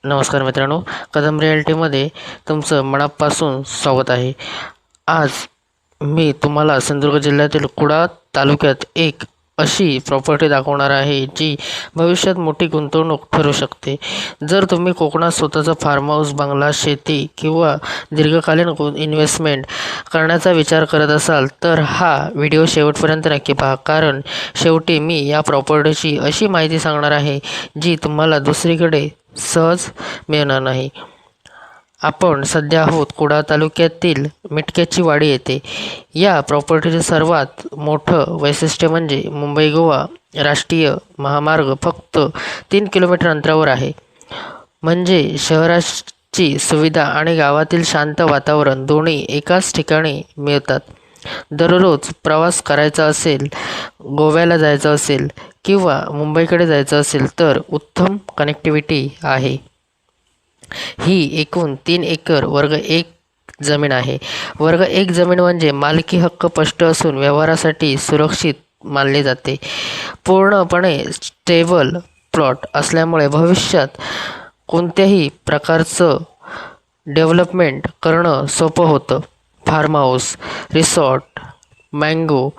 नमस्कार मित्रांनो, कदम रिॲलिटीमध्ये तुमचं मनापासून स्वागत आहे। आज मी तुम्हाला सिंधुदुर्ग जिल्ह्यातील कुडाळ तालुक्यात एक अशी प्रॉपर्टी दाखवणार आहे जी भविष्यात मोठी गुंतवणूक ठरू शकते। जर तुम्ही कोकणात स्वतःचा फार्म हाऊस, बंगला, शेती किंवा दीर्घकालीन इन्व्हेस्टमेंट करण्याचा विचार करत असाल तर हा व्हिडिओ शेवटपर्यंत नक्की पहा, कारण शेवटी मी या प्रॉपर्टीची अशी माहिती सांगणार आहे जी तुम्हाला दुसरीकडे सहज मिळणार नाही। आपण सध्या आहोत कुडाळ तालुक्यातील मिटक्याची वाडी येथे। या प्रॉपर्टीचे सर्वात मोठं वैशिष्ट्य म्हणजे मुंबई गोवा राष्ट्रीय महामार्ग फक्त 3 किलोमीटर अंतरावर आहे। म्हणजे शहराची सुविधा आणि गावातील शांत वातावरण दोन्ही एकाच ठिकाणी मिळतात। दररोज प्रवास करायचा असेल, गोव्याला जायचं असेल किंवा मुंबईकडे जायचं असेल तर उत्तम कनेक्टिव्हिटी आहे। ही एकूण 3 एकर वर्ग 1 जमीन आहे। वर्ग 1 जमीन म्हणजे मालकी हक्क स्पष्ट असून व्यवहारासाठी सुरक्षित मानले जाते। पूर्णपणे स्टेबल प्लॉट असल्यामुळे भविष्यात कोणत्याही प्रकारचं डेव्हलपमेंट करणं सोपं होतं। फार्म हाऊस, रिसॉर्ट, मँगो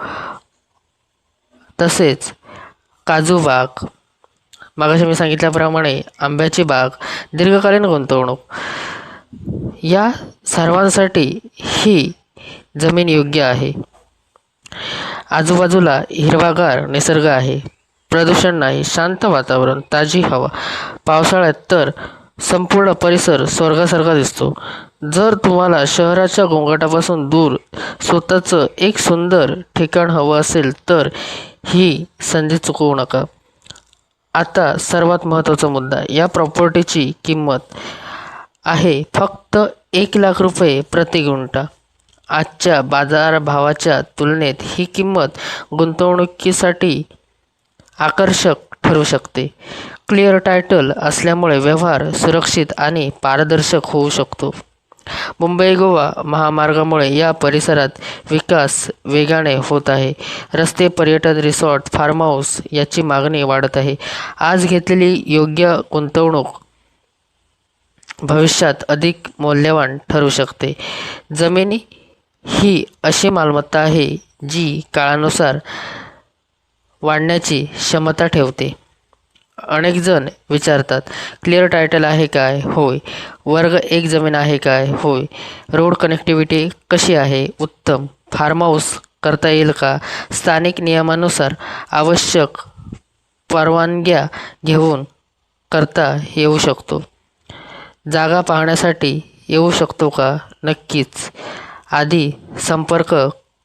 तसेच काजू बाग, मागाशी मी सांगितल्याप्रमाणे आंब्याची बाग, दीर्घकालीन गुंतवणूक या सर्वांसाठी ही जमीन योग्य आहे। आजूबाजूला हिरवागार निसर्ग आहे, प्रदूषण नाही, शांत वातावरण, ताजी हवा। पावसाळ्यात तर संपूर्ण परिसर स्वर्गासारखा दिसतो। जर तुम्हाला शहराच्या गोंगाटापासून दूर स्वतःचं एक सुंदर ठिकाण हवं असेल तर ही संधी चुकवू नका। आता सर्वात महत्त्वाचा मुद्दा, या प्रॉपर्टीची किंमत आहे फक्त 1,00,000 रुपये प्रति गुंठा। आजच्या बाजारभावाच्या तुलनेत ही किंमत गुंतवणुकीसाठी आकर्षक ठरू शकते। क्लिअर टायटल असल्यामुळे व्यवहार सुरक्षित आणि पारदर्शक होऊ शकतो। मुंबई गोवा महामार्गामुळे या परिसरात विकास वेगाने होत आहे। रस्ते, पर्यटन, रिसॉर्ट, फार्म हाऊस याची मागणी वाढत आहे। आज घेतलेली योग्य गुंतवणूक भविष्यात अधिक मौल्यवान ठरू शकते। जमीन ही अशी मालमत्ता आहे जी काळानुसार वाढण्याची क्षमता ठेवते। अनेक जण विचारतात, क्लिअर टायटल आहे काय? होय. वर्ग 1 जमीन आहे काय? होय. रोड कनेक्टिव्हिटी कशी आहे? उत्तम. फार्म हाऊस करता येईल का? स्थानिक नियमानुसार आवश्यक परवानग्या घेऊन करता येऊ शकतो। जागा पाहण्यासाठी येऊ शकतो का? नक्कीच। आधी संपर्क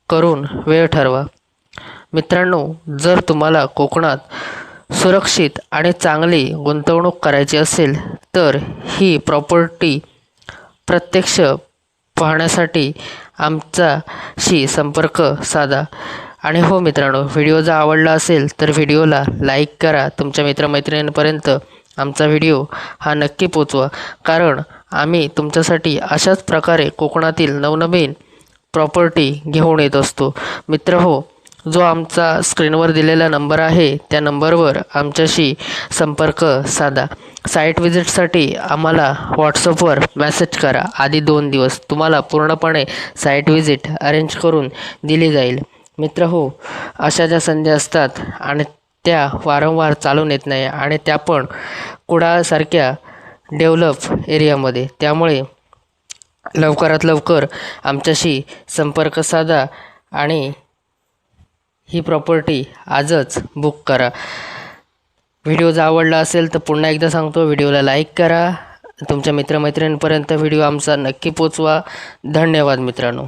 करून वेळ ठरवा। मित्रांनो, जर तुम्हाला कोकणात सुरक्षित आणि चांगली गुंतवणूक करायची असेल तर ही प्रॉपर्टी प्रत्यक्ष पाहण्यासाठी आमच्याशी संपर्क साधा। आणि हो मित्रांनो, व्हिडिओ जर आवडला असेल तर व्हिडिओला लाईक करा। तुमच्या मित्रमैत्रिणींपर्यंत आमचा व्हिडिओ हा नक्की पोचवा, कारण आम्ही तुमच्यासाठी अशाच प्रकारे कोकणातील नवनवीन प्रॉपर्टी घेऊन येत असतो। मित्र हो, जो आमचा स्क्रीनवर दिलेला नंबर आहे त्या नंबरवर आमच्याशी संपर्क साधा। साईट व्हिजिटसाठी आम्हाला व्हॉट्सअपवर मेसेज करा। आधी 2 दिवस तुम्हाला पूर्णपणे साईट व्हिजिट अरेंज करून दिली जाईल। मित्र हो, अशा ज्या संधी असतात आणि त्या वारंवार चालून येत नाही, आणि त्या पण कुडाळसारख्या डेव्हलप एरियामध्ये। त्यामुळे लवकरात लवकर आमच्याशी संपर्क साधा आणि ही प्रॉपर्टी आजच बुक करा। व्हिडिओ जर आवडला असेल तर पुन्हा एकदा सांगतो, व्हिडिओला लाईक करा। तुमच्या मित्रमैत्रिणींपर्यंत व्हिडिओ आमचा नक्की पोचवा। धन्यवाद मित्रांनो।